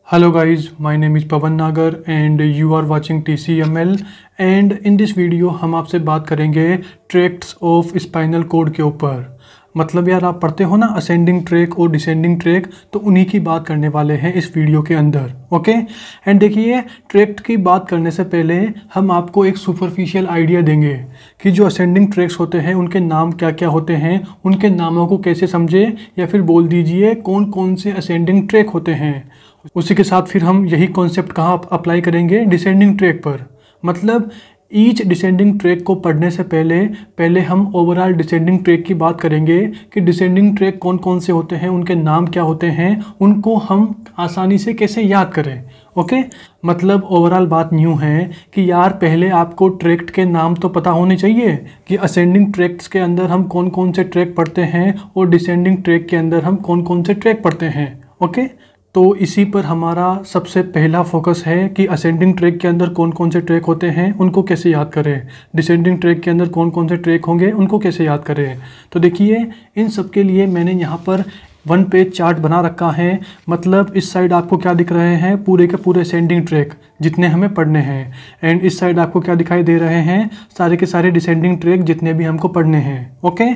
Hello guys, my name is Pawan Nagar and you are watching TCML and in this video हम आपसे बात करेंगे tracts of spinal cord के ऊपर। मतलब यार आप पढ़ते हो ना असेंडिंग ट्रैक और डिसेंडिंग ट्रैक, तो उन्हीं की बात करने वाले हैं इस वीडियो के अंदर। ओके एंड देखिए, ट्रैक्ट की बात करने से पहले हम आपको एक सुपरफिशियल आइडिया देंगे कि जो असेंडिंग ट्रैक्स होते हैं उनके नाम क्या क्या होते हैं, उनके नामों को कैसे समझे, या फिर बोल दीजिए कौन कौन से असेंडिंग ट्रैक होते हैं। उसी के साथ फिर हम यही कॉन्सेप्ट कहाँ अप्लाई करेंगे, डिसेंडिंग ट्रैक पर। मतलब ईच डिसेंडिंग ट्रैक को पढ़ने से पहले हम ओवरऑल डिसेंडिंग ट्रैक की बात करेंगे कि डिसेंडिंग ट्रैक कौन कौन से होते हैं, उनके नाम क्या होते हैं, उनको हम आसानी से कैसे याद करें। ओके मतलब ओवरऑल बात यूँ है कि यार पहले आपको ट्रैक्ट के नाम तो पता होने चाहिए कि असेंडिंग ट्रैक्ट्स के अंदर हम कौन कौन से ट्रैक पढ़ते हैं और डिसेंडिंग ट्रैक के अंदर हम कौन कौन से ट्रैक पढ़ते हैं। ओके तो इसी पर हमारा सबसे पहला फोकस है कि असेंडिंग ट्रैक के अंदर कौन कौन से ट्रैक होते हैं, उनको कैसे याद करें। डिसेंडिंग ट्रैक के अंदर कौन कौन से ट्रैक होंगे, उनको कैसे याद करें। तो देखिए, इन सब के लिए मैंने यहाँ पर 1 पेज चार्ट बना रखा है। मतलब इस साइड आपको क्या दिख रहे हैं, पूरे के पूरे असेंडिंग ट्रैक जितने हमें पढ़ने हैं, एंड इस साइड आपको क्या दिखाई दे रहे हैं, सारे के सारे डिसेंडिंग ट्रैक जितने भी हमको पढ़ने हैं। ओके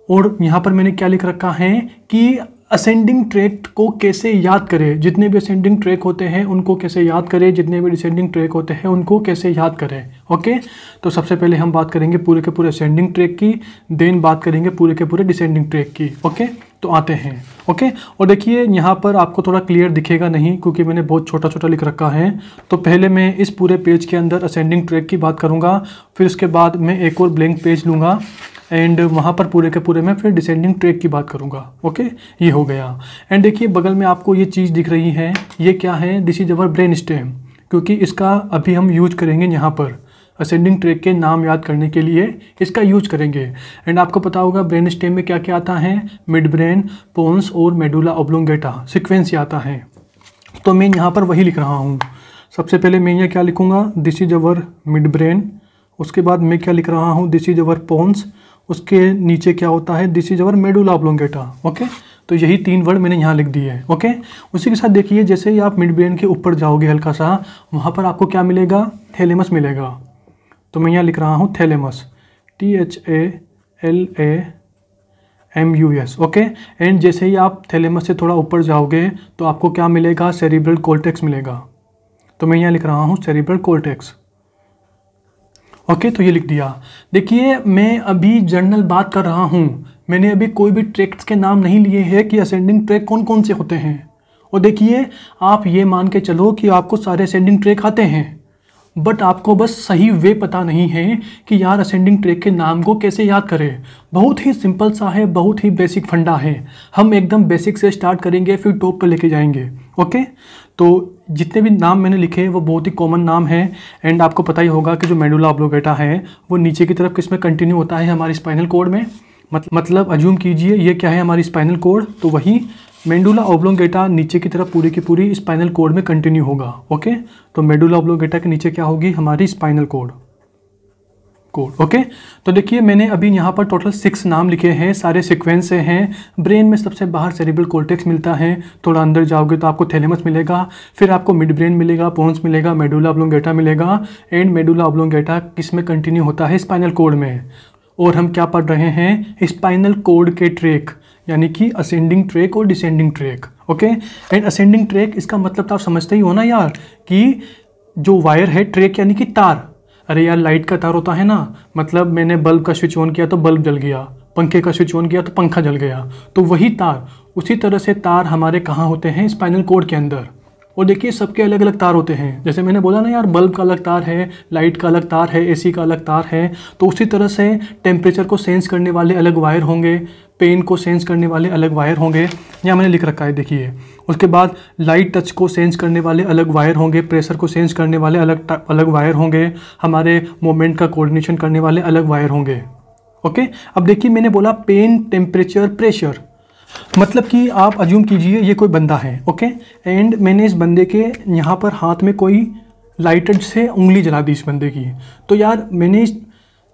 और यहाँ पर मैंने क्या लिख रखा है कि असेंडिंग ट्रैक को कैसे याद करें, जितने भी असेंडिंग ट्रैक होते हैं उनको कैसे याद करें, जितने भी डिसेंडिंग ट्रैक होते हैं उनको कैसे याद करें। ओके तो सबसे पहले हम बात करेंगे पूरे के पूरे असेंडिंग ट्रैक की, देन बात करेंगे पूरे के पूरे डिसेंडिंग ट्रैक की। ओके तो आते हैं। ओके और देखिए, यहाँ पर आपको थोड़ा क्लियर दिखेगा नहीं क्योंकि मैंने बहुत छोटा छोटा लिख रखा है। तो पहले मैं इस पूरे पेज के अंदर असेंडिंग ट्रैक की बात करूँगा, फिर उसके बाद मैं एक और ब्लैंक पेज लूँगा एंड वहाँ पर पूरे के पूरे में फिर डिसेंडिंग ट्रैक की बात करूँगा। ओके ये हो गया। एंड देखिए, बगल में आपको ये चीज़ दिख रही है, ये क्या है, this is our brain stem, क्योंकि इसका अभी हम यूज करेंगे यहाँ पर असेंडिंग ट्रैक के नाम याद करने के लिए इसका यूज करेंगे। एंड आपको पता होगा ब्रेन स्टेम में क्या क्या आता है, मिड ब्रेन, पोन्स और मेडुला ऑब्लोंगेटा सीक्वेंस आता है। तो मैं यहाँ पर वही लिख रहा हूँ। सबसे पहले मैं ये क्या लिखूँगा, this is our mid brain. उसके बाद मैं क्या लिख रहा हूँ, दिस इज अवर पोन्स। उसके नीचे क्या होता है, this is our medulla oblongata. Okay तो यही 3 वर्ड मैंने यहाँ लिख दिए हैं। ओके उसी के साथ देखिए, जैसे ही आप मिड ब्रेन के ऊपर जाओगे हल्का सा, वहाँ पर आपको क्या मिलेगा, थैलेमस मिलेगा। तो मैं यहाँ लिख रहा हूँ थैलेमस, THALAMUS। ओके एंड जैसे ही आप थैलेमस से थोड़ा ऊपर जाओगे तो आपको क्या मिलेगा, सेरिब्रल कॉर्टेक्स मिलेगा। तो मैं यहाँ लिख रहा हूँ सेरिब्रल कॉर्टेक्स। ओके तो ये लिख दिया। देखिए, मैं अभी जनरल बात कर रहा हूँ, मैंने अभी कोई भी ट्रैक्ट्स के नाम नहीं लिए हैं कि असेंडिंग ट्रैक कौन कौन से होते हैं। और देखिए, आप ये मान के चलो कि आपको सारे असेंडिंग ट्रैक आते हैं, बट आपको बस सही वे पता नहीं है कि यार असेंडिंग ट्रैक के नाम को कैसे याद करें। बहुत ही सिंपल सा है, बहुत ही बेसिक फंडा है। हम एकदम बेसिक से स्टार्ट करेंगे, फिर टॉप पर लेके जाएंगे। ओके तो जितने भी नाम मैंने लिखे वो बहुत ही कॉमन नाम है। एंड आपको पता ही होगा कि जो मेडुला ऑब्लोंगेटा है वो नीचे की तरफ किस में कंटिन्यू होता है, हमारी स्पाइनल कॉर्ड में। मतलब अज्यूम कीजिए ये क्या है, हमारी स्पाइनल कॉर्ड, तो वही मेडुला ऑब्लोंगेटा नीचे की तरफ पूरी की पूरी स्पाइनल कॉर्ड में कंटिन्यू होगा। ओके तो मेडुला ऑब्लोंगेटा के नीचे क्या होगी, हमारी स्पाइनल कॉर्ड। ओके तो देखिए, मैंने अभी यहाँ पर टोटल 6 नाम लिखे हैं, सारे सीक्वेंस से हैं। ब्रेन में सबसे बाहर सेरिब्रल कॉर्टेक्स मिलता है, थोड़ा अंदर जाओगे तो आपको थैलेमस मिलेगा, फिर आपको मिड ब्रेन मिलेगा, पोन्स मिलेगा, मेडुला ऑब्लोंगेटा मिलेगा। एंड मेडुला ऑब्लोंगेटा किस में कंटिन्यू होता है, स्पाइनल कॉर्ड में। और हम क्या पढ़ रहे हैं, स्पाइनल कॉर्ड के ट्रैक, यानी कि असेंडिंग ट्रैक और descending tract. Okay and ascending track इसका मतलब तो आप समझते ही हो ना यार, कि जो वायर है, ट्रैक यानी कि तार। अरे यार, लाइट का तार होता है ना, मतलब मैंने बल्ब का स्विच ऑन किया तो बल्ब जल गया, पंखे का स्विच ऑन किया तो पंखा जल गया, तो वही तार। उसी तरह से तार हमारे कहाँ होते हैं, स्पाइनल कॉर्ड के अंदर। और देखिए, सबके अलग अलग तार होते हैं। जैसे मैंने बोला ना यार, बल्ब का अलग तार है, लाइट का अलग तार है, एसी का अलग तार है, तो उसी तरह से टेम्परेचर को सेंस करने वाले अलग वायर होंगे, पेन को सेंस करने वाले अलग वायर होंगे। यहाँ मैंने लिख रखा है देखिए। उसके बाद लाइट टच को सेंस करने वाले अलग वायर होंगे, प्रेशर को सेंस करने वाले अलग वायर होंगे, हमारे मोमेंट का कोऑर्डिनेशन करने वाले अलग वायर होंगे। ओके अब देखिए, मैंने बोला पेन, टेम्परेचर, प्रेशर। मतलब कि आप अज्यूम कीजिए ये कोई बंदा है। ओके एंड मैंने इस बंदे के यहाँ पर हाथ में कोई लाइटर से उंगली जला दी इस बंदे की। तो यार मैंने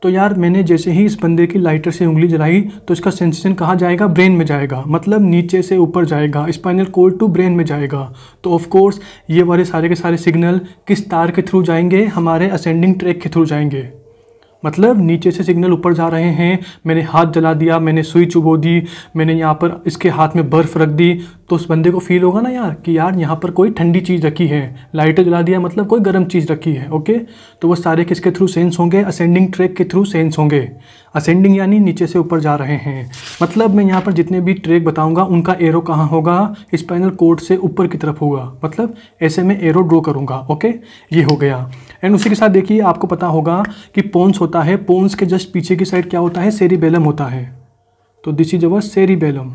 तो यार मैंने जैसे ही इस बंदे की लाइटर से उंगली जलाई तो इसका सेंसेशन कहाँ जाएगा, ब्रेन में जाएगा, मतलब नीचे से ऊपर जाएगा, स्पाइनल कॉर्ड टू ब्रेन में जाएगा। तो ऑफ कोर्स ये वाले सारे के सारे सिग्नल किस तार के थ्रू जाएंगे, हमारे असेंडिंग ट्रैक के थ्रू जाएंगे। मतलब नीचे से सिग्नल ऊपर जा रहे हैं, मैंने हाथ जला दिया, मैंने सुई चुबो दी, मैंने यहाँ पर इसके हाथ में बर्फ़ रख दी, तो उस बंदे को फील होगा ना यार कि यार यहाँ पर कोई ठंडी चीज़ रखी है। लाइटर जला दिया मतलब कोई गर्म चीज़ रखी है। ओके, तो वो सारे किसके थ्रू सेंस होंगे, असेंडिंग ट्रैक के थ्रू सेंस होंगे। असेंडिंग यानी नीचे से ऊपर जा रहे हैं। मतलब मैं यहाँ पर जितने भी ट्रैक बताऊँगा उनका एरो कहाँ होगा, स्पाइनल कॉर्ड से ऊपर की तरफ होगा। मतलब ऐसे में एरो ड्रॉ करूँगा। ओके, ये हो गया। एंड उसी के साथ देखिए आपको पता होगा कि पोन्स होता है, पोन्स के जस्ट पीछे की साइड क्या होता है, सेरिबेलम होता है। तो this is our cerebellum.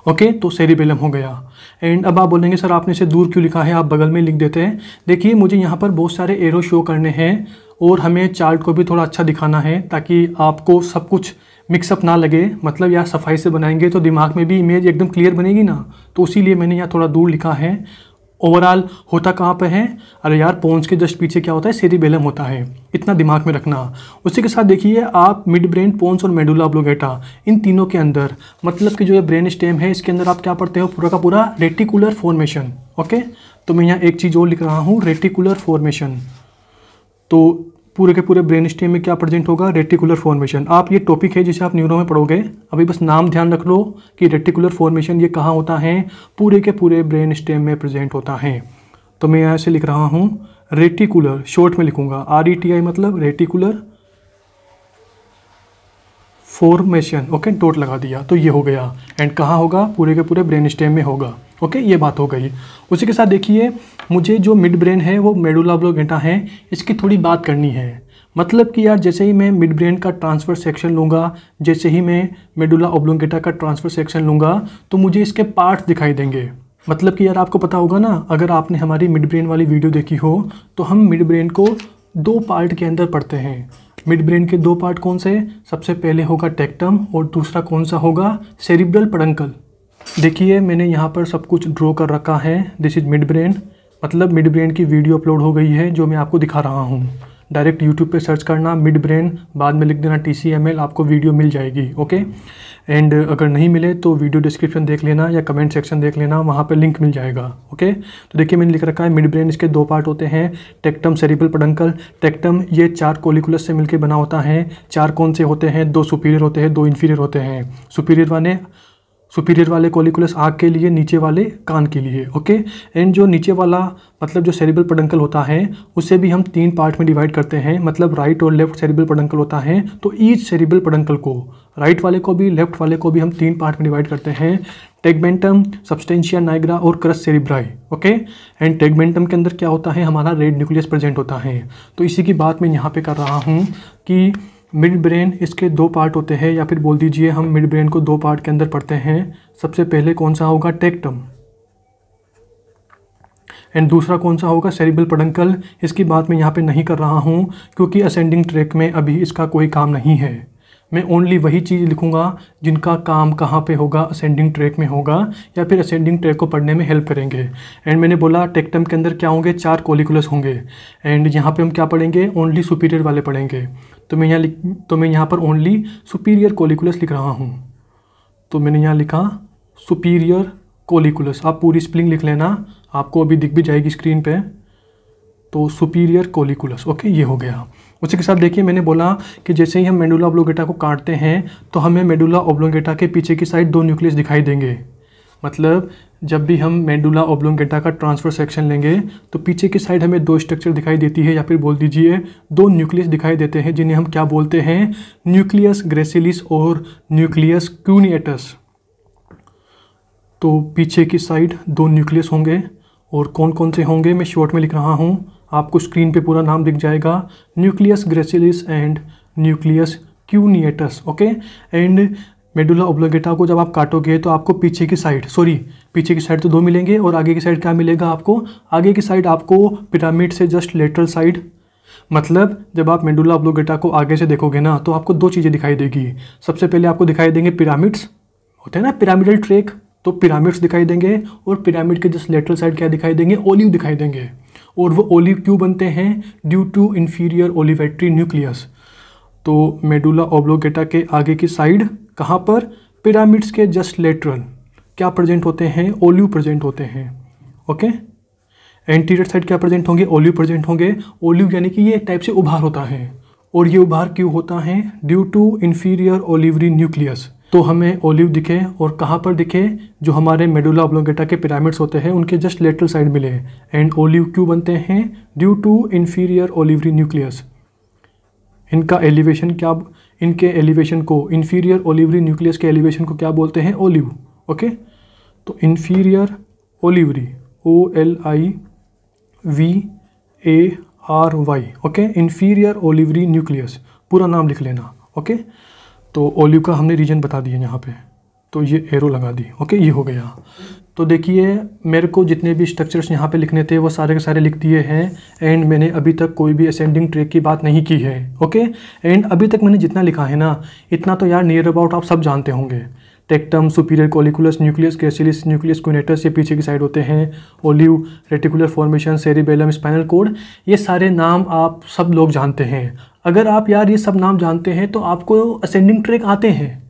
Okay, तो सेरिबेलम हो गया। एंड अब आप बोलेंगे सर आपने इसे दूर क्यों लिखा है, आप बगल में लिख देते हैं। देखिए मुझे यहाँ पर बहुत सारे एरो शो करने हैं और हमें चार्ट को भी थोड़ा अच्छा दिखाना है ताकि आपको सब कुछ मिक्सअप ना लगे। मतलब यार सफाई से बनाएंगे तो दिमाग में भी इमेज एकदम क्लियर बनेगी ना, तो इसीलिए मैंने यहाँ थोड़ा दूर लिखा है। ओवरऑल होता कहाँ पे है, अरे यार पोन्स के जस्ट पीछे क्या होता है, सेरिबेलम होता है, इतना दिमाग में रखना। उसी के साथ देखिए आप मिड ब्रेन, पोन्स और मेडुला ऑब्लोंगेटा, इन तीनों के अंदर मतलब कि जो ये ब्रेन स्टेम है इसके अंदर आप क्या पढ़ते हो, पूरा का पूरा रेटिकुलर फॉर्मेशन। ओके, तो मैं यहाँ एक चीज़ और लिख रहा हूँ, रेटिकुलर फॉर्मेशन। तो पूरे के पूरे ब्रेन स्टेम में क्या प्रेजेंट होगा, रेटिकुलर फॉर्मेशन। आप ये टॉपिक है जिसे आप न्यूरो में पढ़ोगे, अभी बस नाम ध्यान रख लो कि रेटिकुलर फॉर्मेशन ये कहाँ होता है, पूरे के पूरे ब्रेन स्टेम में प्रेजेंट होता है। तो मैं यहाँ से लिख रहा हूँ रेटिकुलर, शॉर्ट में लिखूंगा RETI, मतलब रेटिकुलर फॉर्मेशन। ओके, डॉट लगा दिया तो ये हो गया। एंड कहाँ होगा, पूरे के पूरे ब्रेन स्टेम में होगा। ओके, ये बात हो गई। उसी के साथ देखिए मुझे जो मिड ब्रेन है वो मेडुला ऑब्लोंगेटा है, इसकी थोड़ी बात करनी है। मतलब कि यार जैसे ही मैं मिड ब्रेन का ट्रांसफ़र सेक्शन लूँगा, जैसे ही मैं मेडुला ऑब्लोंगेटा का ट्रांसफ़र सेक्शन लूँगा तो मुझे इसके पार्ट्स दिखाई देंगे। मतलब कि यार आपको पता होगा ना, अगर आपने हमारी मिड ब्रेन वाली वीडियो देखी हो तो हम मिड ब्रेन को 2 पार्ट के अंदर पढ़ते हैं। मिड ब्रेन के 2 पार्ट कौन से, सबसे पहले होगा टेक्टम और दूसरा कौन सा होगा, सेरिब्रल पेडंकल। देखिए मैंने यहाँ पर सब कुछ ड्रॉ कर रखा है, दिस इज़ मिड ब्रेन। मतलब मिड ब्रेन की वीडियो अपलोड हो गई है जो मैं आपको दिखा रहा हूँ। डायरेक्ट यूट्यूब पे सर्च करना मिड ब्रेन, बाद में लिख देना TCML, आपको वीडियो मिल जाएगी। ओके, एंड अगर नहीं मिले तो वीडियो डिस्क्रिप्शन देख लेना या कमेंट सेक्शन देख लेना, वहाँ पे लिंक मिल जाएगा। ओके, तो देखिए मैंने लिख रखा है मिड ब्रेन, इसके 2 पार्ट होते हैं, टेक्टम, सेरिब्रल पेडंकल। टेक्टम ये 4 कोलिकुलस से मिलकर बना होता है। 4 कौन से होते हैं, 2 सुपीरियर होते हैं, 2 इन्फीरियर होते हैं। सुपीरियर वाले कोलिकुलस आँख के लिए, नीचे वाले कान के लिए। ओके, एंड जो नीचे वाला मतलब जो सेरिब्रल पेडंकल होता है उसे भी हम 3 पार्ट में डिवाइड करते हैं। मतलब राइट और लेफ्ट सेरिब्रल पेडंकल होता है, तो ईच सेरिब्रल पेडंकल को, राइट वाले को भी लेफ्ट वाले को भी हम 3 पार्ट में डिवाइड करते हैं, टेगमेंटम, सबस्टेंशिया नाइग्रा और cross cerebri. Okay, and tegmentum के अंदर क्या होता है, हमारा रेड न्यूक्लियस प्रेजेंट होता है। तो इसी की बात मैं यहाँ पे कर रहा हूँ कि मिड ब्रेन इसके 2 पार्ट होते हैं, या फिर बोल दीजिए हम मिड ब्रेन को 2 पार्ट के अंदर पढ़ते हैं। सबसे पहले कौन सा होगा, टेक्टम, एंड दूसरा कौन सा होगा, सेरिब्रल पेडंकल। इसकी बात मैं यहाँ पे नहीं कर रहा हूँ क्योंकि असेंडिंग ट्रैक में अभी इसका कोई काम नहीं है। मैं ओनली वही चीज़ लिखूँगा जिनका काम कहाँ पे होगा, असेंडिंग ट्रैक में होगा, या फिर असेंडिंग ट्रैक को पढ़ने में हेल्प करेंगे। एंड मैंने बोला टेक्टम के अंदर क्या होंगे, 4 कोलिकुलस होंगे। एंड यहाँ पे हम क्या पढ़ेंगे, ओनली सुपीरियर वाले पढ़ेंगे। तो मैं यहाँ पर ओनली सुपीरियर कोलिकुलस लिख रहा हूँ। तो मैंने यहाँ लिखा सुपीरियर कोलिकुलस, आप पूरी स्पेलिंग लिख लेना, आपको अभी दिख भी जाएगी स्क्रीन पे। तो सुपीरियर कोलिकुलस। ओके, ये हो गया। उसी के साथ देखिए मैंने बोला कि जैसे ही हम मेडुला ऑब्लोंगेटा को काटते हैं तो हमें मेडुला ऑब्लोंगेटा के पीछे की साइड 2 न्यूक्लियस दिखाई देंगे। मतलब जब भी हम मेडुला ऑब्लोंगेटा का ट्रांसफ़र सेक्शन लेंगे तो पीछे की साइड हमें 2 स्ट्रक्चर दिखाई देती है, या फिर बोल दीजिए 2 न्यूक्लियस दिखाई देते हैं, जिन्हें हम क्या बोलते हैं, न्यूक्लियस ग्रेसिलिस और न्यूक्लियस क्यूनिएटस। तो पीछे की साइड 2 न्यूक्लियस होंगे, और कौन कौन से होंगे मैं शॉर्ट में लिख रहा हूँ, आपको स्क्रीन पे पूरा नाम दिख जाएगा, nucleus gracilis and nucleus cuneatus. Okay, and medulla oblongata को जब आप काटोगे तो आपको पीछे की साइड तो 2 मिलेंगे, और आगे की साइड क्या मिलेगा आपको, आगे की साइड आपको पिरामिड से जस्ट लेटरल साइड। मतलब जब आप मेडुला ऑब्लोंगेटा को आगे से देखोगे ना तो आपको 2 चीज़ें दिखाई देगी। सबसे पहले आपको दिखाई देंगे पिरामिड्स, होते हैं ना पिरामिडल ट्रैक, तो पिरामिड्स दिखाई देंगे, और पिरामिड के जस्ट लेटरल साइड क्या दिखाई देंगे, ओलिव दिखाई देंगे। और वो ओलिव क्यों बनते हैं, ड्यू टू इन्फीरियर ओलिवेटरी न्यूक्लियस। तो मेडुला ऑब्लोंगेटा के आगे की साइड कहाँ पर, पिरामिड्स के जस्ट लेटरल क्या प्रेजेंट होते हैं, ओलिव प्रेजेंट होते हैं। ओके, एंटीरियर साइड क्या प्रेजेंट होंगे, ओलिव प्रेजेंट होंगे। ओलिव यानी कि ये एक टाइप से उभार होता है, और ये उभार क्यों होता है, due to inferior olivary nucleus. तो हमें ओलिव दिखे और कहाँ पर दिखे, जो हमारे मेडुला ऑब्लोंगेटा के पिरामिड्स होते हैं उनके जस्ट लेटरल साइड मिले। एंड ओलिव क्यों बनते हैं, due to inferior olivary nucleus. इनका एलिवेशन क्या, इनके एलिवेशन को, इंफीरियर ओलिवरी न्यूक्लियस के एलिवेशन को क्या बोलते हैं, ओलिव। ओके, तो inferior olivary, OLIVARY। Okay, inferior olivary nucleus, पूरा नाम लिख लेना। ओके, तो ओलिव का हमने रीजन बता दिया यहाँ पे, तो ये एरो लगा दी। ओके, ये हो गया। तो देखिए मेरे को जितने भी स्ट्रक्चर्स यहाँ पे लिखने थे वो सारे के सारे लिख दिए हैं। एंड मैंने अभी तक कोई भी असेंडिंग ट्रैक की बात नहीं की है। ओके, एंड अभी तक मैंने जितना लिखा है ना, इतना तो यार नियर अबाउट आप सब जानते होंगे। Tectum, superior colliculus nucleus, gracilis nucleus, cuneatus, ये पीछे की साइड होते हैं। Olive, reticular formation, cerebellum, spinal cord, ये सारे नाम आप सब लोग जानते हैं। अगर आप यार ये सब नाम जानते हैं तो आपको असेंडिंग ट्रैक आते हैं।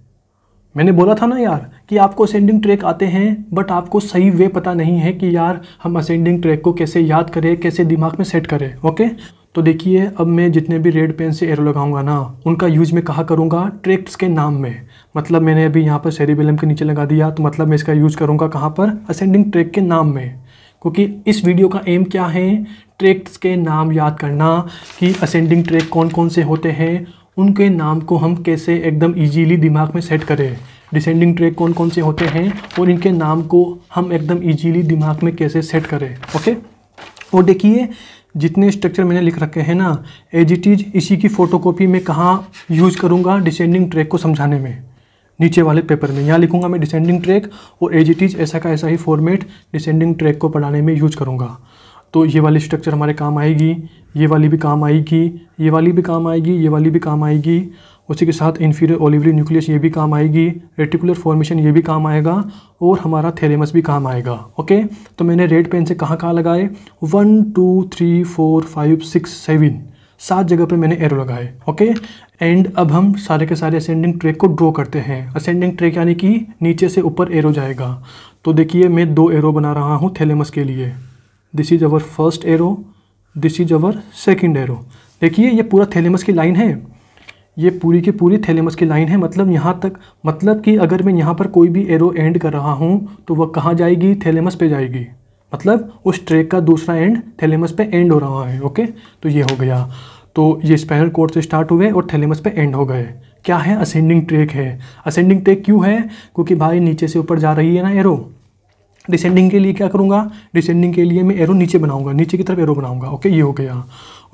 मैंने बोला था ना यार कि आपको असेंडिंग ट्रैक आते हैं, बट आपको सही वे पता नहीं है कि यार हम असेंडिंग ट्रैक को कैसे याद करें, कैसे दिमाग में सेट करें। ओके, तो देखिए अब मैं जितने भी रेड पेन से एरो लगाऊंगा ना, उनका यूज मैं कहाँ करूँगा, ट्रैक्ट्स के नाम में। मतलब मैंने अभी यहाँ पर सेरिबेलम के नीचे लगा दिया, तो मतलब मैं इसका यूज करूँगा कहाँ पर, असेंडिंग ट्रैक के नाम में। क्योंकि इस वीडियो का एम क्या है, ट्रैक्ट्स के नाम याद करना, कि असेंडिंग ट्रैक कौन कौन से होते हैं, उनके नाम को हम कैसे एकदम इजीली दिमाग में सेट करें। डिसेंडिंग ट्रैक कौन कौन से होते हैं और इनके नाम को हम एकदम इजीली दिमाग में कैसे सेट करें। ओके, और देखिए जितने स्ट्रक्चर मैंने लिख रखे हैं ना, एज इट इज इसी की फ़ोटोकॉपी मैं कहाँ यूज़ करूँगा, डिसेंडिंग ट्रैक को समझाने में। नीचे वाले पेपर में यहाँ लिखूँगा मैं डिसेंडिंग ट्रैक, और एज इट इज ऐसा का ऐसा ही फॉर्मेट डिसेंडिंग ट्रैक को पढ़ाने में यूज करूँगा। तो ये वाली स्ट्रक्चर हमारे काम आएगी, ये वाली भी काम आएगी, ये वाली भी काम आएगी, ये वाली भी काम आएगी। उसी के साथ इंफीरियर ओलिवरी न्यूक्लियस ये भी काम आएगी, रेटिकुलर फॉर्मेशन ये भी काम आएगा, और हमारा थैलेमस भी काम आएगा। ओके, तो मैंने रेड पेन से कहाँ कहाँ लगाए, 1 2 3 4 5 6 7 7 जगह पे मैंने एरो लगाए। ओके, एंड अब हम सारे के सारे असेंडिंग ट्रैक को ड्रॉ करते हैं। असेंडिंग ट्रैक यानी कि नीचे से ऊपर एरो जाएगा। तो देखिए मैं 2 एरो बना रहा हूँ थैलेमस के लिए। This is our first arrow, this is our second arrow. देखिए ये पूरा थैलेमस की लाइन है, ये पूरी की पूरी थैलेमस की लाइन है। मतलब यहाँ तक, मतलब कि अगर मैं यहाँ पर कोई भी एरो एंड कर रहा हूँ तो वह कहाँ जाएगी, थैलेमस पे जाएगी। मतलब उस ट्रैक का दूसरा एंड थैलेमस पे एंड हो रहा है। ओके, तो ये हो गया। तो ये स्पाइनल कॉर्ड से स्टार्ट हुए और थैलेमस पे एंड हो गए। क्या है, असेंडिंग ट्रैक है। असेंडिंग ट्रैक क्यों है, क्योंकि भाई नीचे से ऊपर जा रही है ना एरो। डिसेंडिंग के लिए क्या करूँगा, डिसेंडिंग के लिए मैं एरो नीचे बनाऊंगा, नीचे की तरफ एरो बनाऊंगा। ओके, ये हो गया।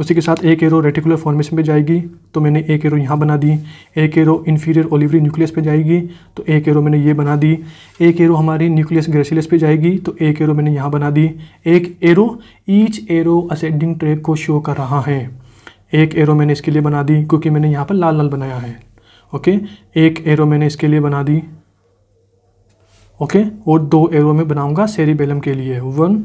उसी के साथ एक एरो रेटिकुलर फॉर्मेशन पे जाएगी, तो मैंने एक एरो यहाँ बना दी। एक एरो इंफीरियर ओलिवरी न्यूक्लियस पे जाएगी, तो एक एरो मैंने ये बना दी। एक एरो हमारी न्यूक्लियस ग्रेसिलिस पे जाएगी, तो एक एरो मैंने यहाँ बना दी। एक arrow, each arrow ascending track को शो कर रहा है। एक एरो मैंने इसके लिए बना दी क्योंकि मैंने यहाँ पर लाल लाल बनाया है। ओके, एक एरो मैंने इसके लिए बना दी। ओके, और 2 एरो में बनाऊंगा सेरिबेलम के लिए, 1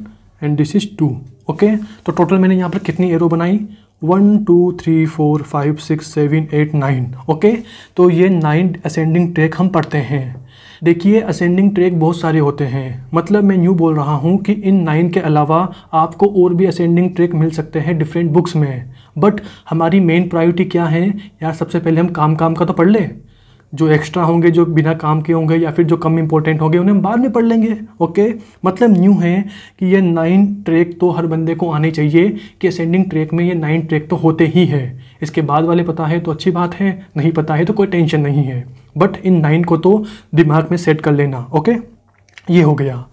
एंड दिस इज 2। ओके, तो टोटल मैंने यहाँ पर कितनी एरो बनाई, 1 2 3 4 5 6 7 8 9। ओके, तो ये 9 असेंडिंग ट्रैक हम पढ़ते हैं। देखिए असेंडिंग ट्रैक बहुत सारे होते हैं, मतलब मैं यूँ बोल रहा हूँ कि इन 9 के अलावा आपको और भी असेंडिंग ट्रैक मिल सकते हैं डिफरेंट बुक्स में। बट हमारी मेन प्रायोरिटी क्या है यार, सबसे पहले हम काम का तो पढ़ लें। जो एक्स्ट्रा होंगे, जो बिना काम के होंगे या फिर जो कम इंपॉर्टेंट होंगे, उन्हें हम बाद में पढ़ लेंगे। ओके, मतलब न्यू है कि ये 9 ट्रैक तो हर बंदे को आने चाहिए कि असेंडिंग ट्रैक में ये 9 ट्रैक तो होते ही है। इसके बाद वाले पता है तो अच्छी बात है, नहीं पता है तो कोई टेंशन नहीं है, बट इन 9 को तो दिमाग में सेट कर लेना। ओके, ये हो गया।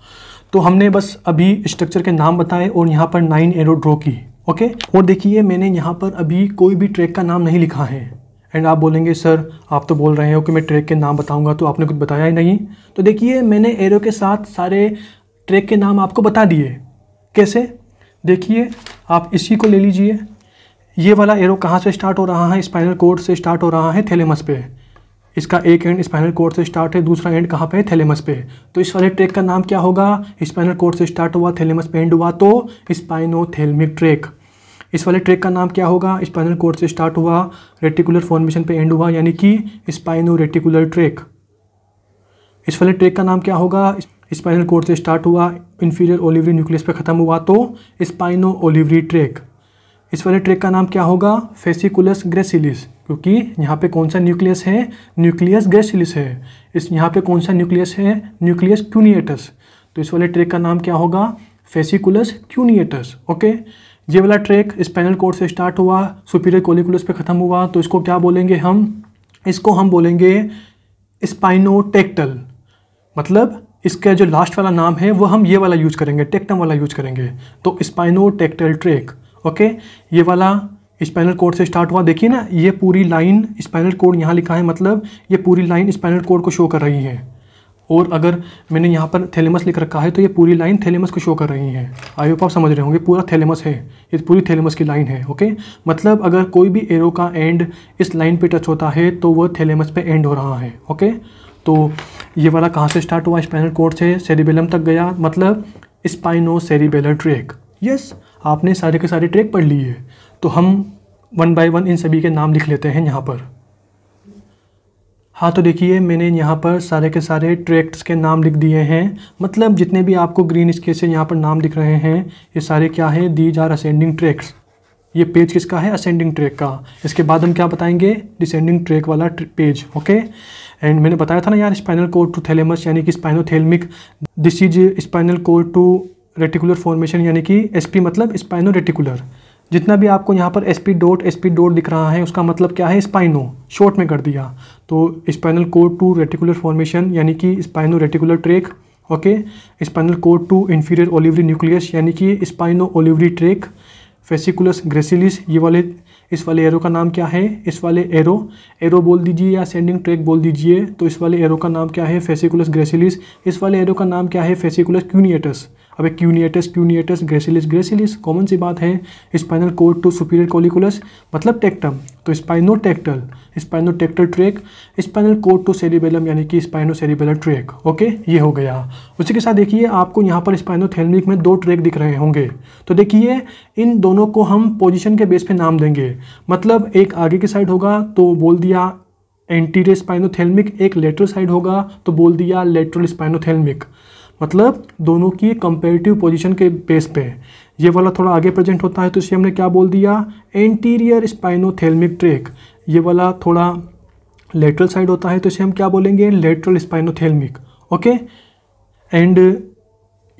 तो हमने बस अभी स्ट्रक्चर के नाम बताए और यहाँ पर 9 एरो ड्रॉ की। ओके, और देखिए मैंने यहाँ पर अभी कोई भी ट्रैक का नाम नहीं लिखा है। एंड आप बोलेंगे सर आप तो बोल रहे हो कि मैं ट्रैक के नाम बताऊंगा, तो आपने कुछ बताया ही नहीं। तो देखिए मैंने एरो के साथ सारे ट्रैक के नाम आपको बता दिए। कैसे, देखिए आप इसी को ले लीजिए। ये वाला एरो कहाँ से स्टार्ट हो रहा है, स्पाइनल कॉर्ड से स्टार्ट हो रहा है थैलेमस पे। इसका एक एंड स्पाइनल कॉर्ड से स्टार्ट है, दूसरा एंड कहाँ पे है, थैलेमस पे। तो इस वाले ट्रैक का नाम क्या होगा, स्पाइनल कॉर्ड से स्टार्ट हुआ, थैलेमस पे एंड हुआ, तो स्पाइनोथैलेमिक ट्रैक। इस वाले ट्रैक का नाम क्या होगा? स्पाइनल कॉर्ड से स्टार्ट हुआ, रेटिकुलर फॉर्मेशन पे एंड हुआ, यानी कि स्पाइनो रेटिकुलर ट्रैक। इस वाले ट्रैक का नाम क्या होगा? स्पाइनल कॉर्ड से स्टार्ट हुआ, इंफीरियर ओलिवरी न्यूक्लियस पे ख़त्म हुआ, तो स्पाइनो ओलिवरी ट्रैक। इस वाले ट्रैक का नाम क्या होगा? फेसिकुलस ग्रेसिलिस, क्योंकि यहाँ पे कौन सा न्यूक्लियस है? न्यूक्लियस ग्रेसिलिस है। इस यहाँ पे कौन सा न्यूक्लियस है? न्यूक्लियस क्यूनिएटस। तो इस वाले ट्रैक का नाम क्या होगा? फेसिकुलस क्यूनिएटस। ओके, ये वाला ट्रैक स्पाइनल कॉर्ड से स्टार्ट हुआ, सुपीरियर कोलिकुलस पे ख़त्म हुआ, तो इसको क्या बोलेंगे हम? इसको हम बोलेंगे स्पाइनोटेक्टल। मतलब इसका जो लास्ट वाला नाम है वो हम ये वाला यूज करेंगे, टेक्टम वाला यूज करेंगे, तो स्पाइनोटेक्टल ट्रैक। ओके, ये वाला स्पाइनल कॉर्ड से स्टार्ट हुआ, देखिए ना ये पूरी लाइन स्पाइनल कॉर्ड यहाँ लिखा है, मतलब ये पूरी लाइन स्पाइनल कॉर्ड को शो कर रही है। और अगर मैंने यहाँ पर थैलेमस लिख रखा है तो ये पूरी लाइन थैलेमस को शो कर रही है। आई होप आप समझ रहे होंगे, पूरा थैलेमस है, ये पूरी थैलेमस की लाइन है। ओके, मतलब अगर कोई भी एरो का एंड इस लाइन पे टच होता है तो वो थैलेमस पे एंड हो रहा है। ओके, तो ये वाला कहाँ से स्टार्ट हुआ? स्पाइनल कॉर्ड से सेरिबेलम तक गया, मतलब स्पाइनो सेरिबेलर ट्रैक। यस, आपने सारे के सारे ट्रैक पढ़ लिए। तो हम वन बाय वन इन सभी के नाम लिख लेते हैं यहाँ पर। हाँ, तो देखिए मैंने यहाँ पर सारे के सारे ट्रैक्ट्स के नाम लिख दिए हैं, मतलब जितने भी आपको ग्रीन स्केच से यहाँ पर नाम दिख रहे हैं ये सारे क्या है? These are ascending tracts. ये पेज किसका है? असेंडिंग ट्रैक का। इसके बाद हम क्या बताएंगे? डिसेंडिंग ट्रैक वाला पेज। ओके, एंड मैंने बताया था ना यार, स्पाइनल कॉर्ड टू थैलेमस यानी कि spinothalamic, this is spinal cord to reticular formation यानी कि एसपी मतलब स्पाइनो रेटिकुलर। जितना भी आपको यहाँ पर एसपी डॉट दिख रहा है उसका मतलब क्या है? स्पाइनो, शॉर्ट में कर दिया। तो spinal cord to reticular formation यानी कि spino reticular tract. Okay, spinal cord to inferior olivary nucleus यानी कि spino olivary tract. Fasciculus gracilis, ये वाले इस वाले एरो का नाम क्या है? इस वाले एरो बोल दीजिए या असेंडिंग ट्रैक बोल दीजिए। तो इस वाले एरो का नाम क्या है? Fasciculus gracilis. इस वाले एरो का नाम क्या है? Fasciculus cuneatus. अबे क्यूनिएटस ग्रेसिलिस कॉमन सी बात है। Spinal cord to superior colliculus मतलब टेक्टम, तो spinotectal tract. Spinal cord to cerebellum यानी कि स्पाइनो सेरिबेलर ट्रैक। ओके, ये हो गया। उसी के साथ देखिए आपको यहाँ पर स्पाइनोथैलेमिक में 2 ट्रैक दिख रहे होंगे, तो देखिए इन दोनों को हम पोजीशन के बेस पे नाम देंगे। मतलब एक आगे की साइड होगा तो बोल दिया एंटीरियर स्पाइनोथैलेमिक, एक लेटरल साइड होगा तो बोल दिया लेटरल स्पाइनोथैलेमिक। मतलब दोनों की कंपेरेटिव पोजीशन के बेस पे ये वाला थोड़ा आगे प्रेजेंट होता है तो इसे हमने क्या बोल दिया? Anterior spinothalamic track. ये वाला थोड़ा लेटरल साइड होता है तो इसे हम क्या बोलेंगे? Lateral spinothalamic. ओके, एंड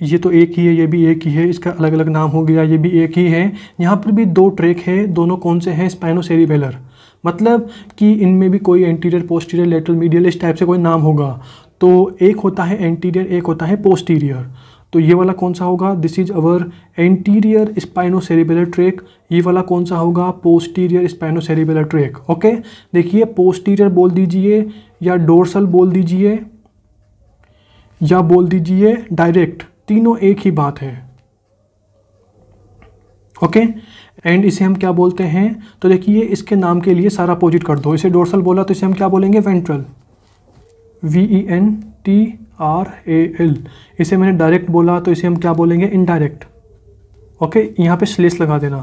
ये तो एक ही है, ये भी एक ही है, इसका अलग अलग नाम हो गया, ये भी एक ही है। यहाँ पर भी 2 ट्रैक है, दोनों कौन से हैं? स्पाइनोसेरिबेलर। मतलब कि इनमें भी कोई एंटीरियर, पोस्टीरियर, लेटरल, मीडियल इस टाइप से कोई नाम होगा। तो एक होता है एंटीरियर, एक होता है पोस्टीरियर। तो ये वाला कौन सा होगा? This is our anterior spinocerebellar tract. ये वाला कौन सा होगा? Posterior spinocerebellar tract. ओके, देखिए पोस्टीरियर बोल दीजिए या डोर्सल बोल दीजिए या बोल दीजिए डायरेक्ट, तीनों एक ही बात है। ओके, एंड इसे हम क्या बोलते हैं? तो देखिए इसके नाम के लिए सारा अपोजिट कर दो। इसे डोर्सल बोला तो इसे हम क्या बोलेंगे? Ventral, VENTRAL। इसे मैंने डायरेक्ट बोला तो इसे हम क्या बोलेंगे? इनडायरेक्ट। ओके, यहाँ पे स्लेस लगा देना,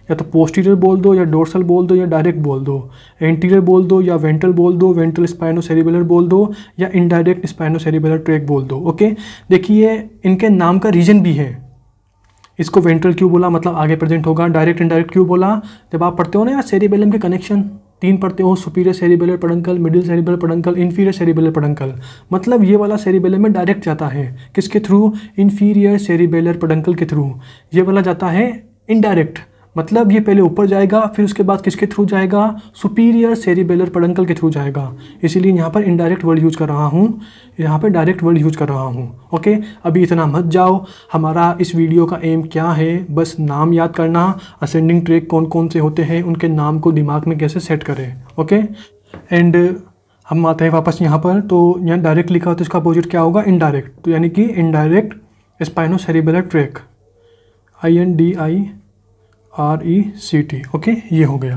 या तो पोस्टीरियर बोल दो या डोर्सल बोल दो या डायरेक्ट बोल दो, एंटीरियर बोल दो या वेंट्रल बोल दो, वेंट्रल स्पाइनोसेरिबेलर बोल दो या इनडायरेक्ट स्पाइनोसेरिबेलर ट्रैक बोल दो। ओके, देखिए इनके नाम का रीजन भी है। इसको वेंट्रल क्यों बोला? मतलब आगे प्रेजेंट होगा। डायरेक्ट इनडायरेक्ट क्यों बोला? जब आप पढ़ते हो ना यार सेरिबेलम के कनेक्शन 3 पढ़ते हो, superior cerebellar peduncle, middle cerebellar peduncle, inferior cerebellar peduncle. मतलब ये वाला सेरिबेलम में डायरेक्ट जाता है, किसके थ्रू? इंफीरियर सेरिबेलर पेडंकल के थ्रू। ये वाला जाता है इनडायरेक्ट, मतलब ये पहले ऊपर जाएगा फिर उसके बाद किसके थ्रू जाएगा? सुपीरियर सेरिबेलर पेडंकल के थ्रू जाएगा। इसीलिए यहाँ पर इनडायरेक्ट वर्ड यूज कर रहा हूँ, यहाँ पर डायरेक्ट वर्ड यूज कर रहा हूँ। ओके, अभी इतना मत जाओ। हमारा इस वीडियो का एम क्या है? बस नाम याद करना, असेंडिंग ट्रैक कौन कौन से होते हैं, उनके नाम को दिमाग में कैसे सेट करें। ओके, एंड हम आते हैं वापस यहाँ पर। तो यहाँ डायरेक्ट लिखा हो तो इसका अपोजिट क्या होगा? इनडायरेक्ट। तो यानी कि इनडायरेक्ट स्पाइनोसेरिबेलर ट्रैक, INDIRECT। ओके, ये हो गया।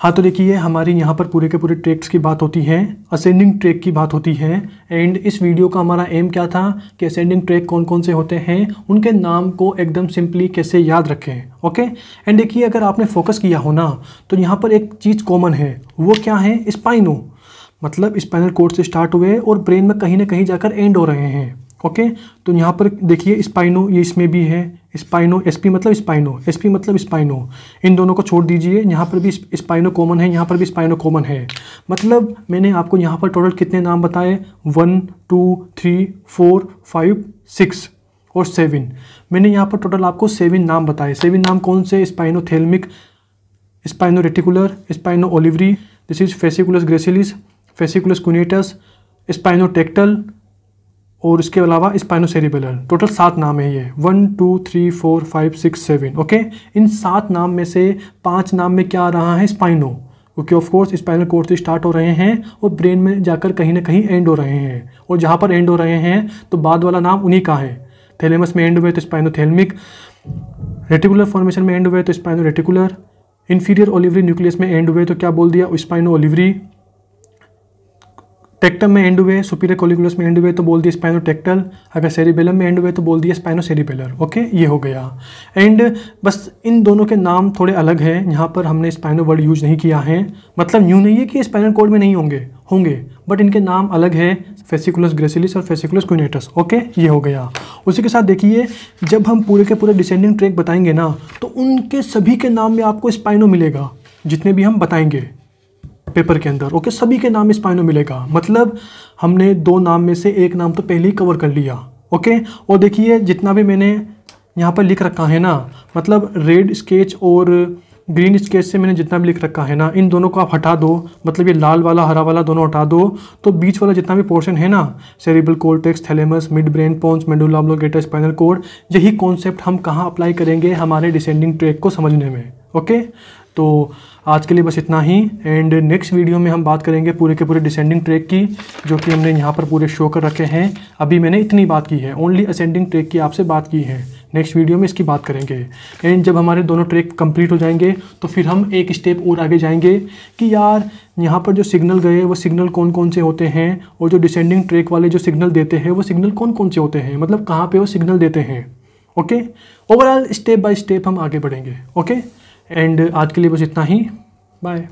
हाँ तो देखिए हमारी यहाँ पर पूरे के पूरे ट्रैक्स की बात होती है, असेंडिंग ट्रैक की बात होती है। एंड इस वीडियो का हमारा एम क्या था कि असेंडिंग ट्रैक कौन कौन से होते हैं, उनके नाम को एकदम सिंपली कैसे याद रखें। ओके, एंड देखिए अगर आपने फोकस किया हो ना तो यहाँ पर एक चीज़ कॉमन है, वो क्या है, स्पाइनो, मतलब स्पाइनल कॉर्ड से स्टार्ट हुए और ब्रेन में कहीं ना कहीं जाकर एंड हो रहे हैं। ओके, तो यहाँ पर देखिए स्पाइनो, ये इसमें भी है स्पाइनो, एसपी मतलब स्पाइनो, एसपी मतलब स्पाइनो, इन दोनों को छोड़ दीजिए, यहाँ पर भी स्पाइनो कॉमन है, यहाँ पर भी स्पाइनो कॉमन है। मतलब मैंने आपको यहाँ पर टोटल कितने नाम बताए, 1 2 3 4 5 6 और 7, मैंने यहाँ पर टोटल आपको 7 नाम बताए। 7 नाम कौन से, spinothalamic, spino reticular, spino olivary, this is fasciculus gracilis, fasciculus cuneatus, spinotectal और इसके अलावा स्पाइनोसेरिबेलर। टोटल 7 नाम है ये, 1 2 3 4 5 6 7। ओके, इन 7 नाम में से 5 नाम में क्या आ रहा है, स्पाइनो, क्योंकि ऑफ कोर्स स्पाइनल कॉर्ड से स्टार्ट हो रहे हैं और ब्रेन में जाकर कहीं ना कहीं एंड हो रहे हैं, और जहाँ पर एंड हो रहे हैं तो बाद वाला नाम उन्हीं का है। थैलेमस में एंड हुए तो स्पाइनोथेल्मिक, रेटिकुलर फॉर्मेशन में एंड हुए तो स्पाइनो रेटिकुलर, इंफीरियर ओलिवरी न्यूक्लियस में एंड हुए तो क्या बोल दिया, स्पाइनो ओलिवरी, टेक्टम में एंड हुए, सुपीरियर कोलिकुलस में एंड हुए तो बोल दिया स्पाइनोटेक्टल, अगर सेरिबेलम में एंड हुए तो बोल दिया स्पाइनोसेरिबेलर। ओके, ये हो गया। एंड बस इन दोनों के नाम थोड़े अलग हैं, यहाँ पर हमने स्पाइनो वर्ड यूज नहीं किया है, मतलब यूँ नहीं है कि स्पाइनल कॉर्ड में नहीं होंगे, बट इनके नाम अलग है, फेसिकुलस ग्रेसिलिस और फेसिकुलस कुनेटस। ओके, ये हो गया। उसी के साथ देखिए जब हम पूरे के पूरे डिसेंडिंग ट्रैक बताएंगे ना तो उनके सभी के नाम में आपको स्पाइनो मिलेगा, जितने भी हम बताएंगे पेपर के अंदर। ओके, सभी के नाम स्पाइनो मिलेगा, मतलब हमने 2 नाम में से 1 नाम तो पहले ही कवर कर लिया। ओके, और देखिए जितना भी मैंने यहाँ पर लिख रखा है ना, मतलब रेड स्केच और ग्रीन स्केच से मैंने जितना भी लिख रखा है ना, इन दोनों को आप हटा दो, मतलब ये लाल वाला हरा वाला दोनों हटा दो, तो बीच वाला जितना भी पोर्शन है ना, cerebral cortex, thalamus, mid brain, pons, medulla oblongata, spinal cord, यही कॉन्सेप्ट हम कहाँ अप्लाई करेंगे, हमारे डिसेंडिंग ट्रैक को समझने में। ओके, तो आज के लिए बस इतना ही, एंड नेक्स्ट वीडियो में हम बात करेंगे पूरे के पूरे डिसेंडिंग ट्रैक की, जो कि हमने यहाँ पर पूरे शो कर रखे हैं। अभी मैंने इतनी बात की है, ओनली असेंडिंग ट्रैक की आपसे बात की है, नेक्स्ट वीडियो में इसकी बात करेंगे। एंड जब हमारे दोनों ट्रैक कंप्लीट हो जाएंगे तो फिर हम एक स्टेप और आगे जाएंगे कि यार यहाँ पर जो सिग्नल गए वो सिग्नल कौन कौन से होते हैं, और जो डिसेंडिंग ट्रैक वाले जो सिग्नल देते हैं वो सिग्नल कौन कौन से होते हैं, मतलब कहाँ पर वो सिग्नल देते हैं। Okay, overall step by step हम आगे बढ़ेंगे। ओके, एंड आज के लिए बस इतना ही, बाय।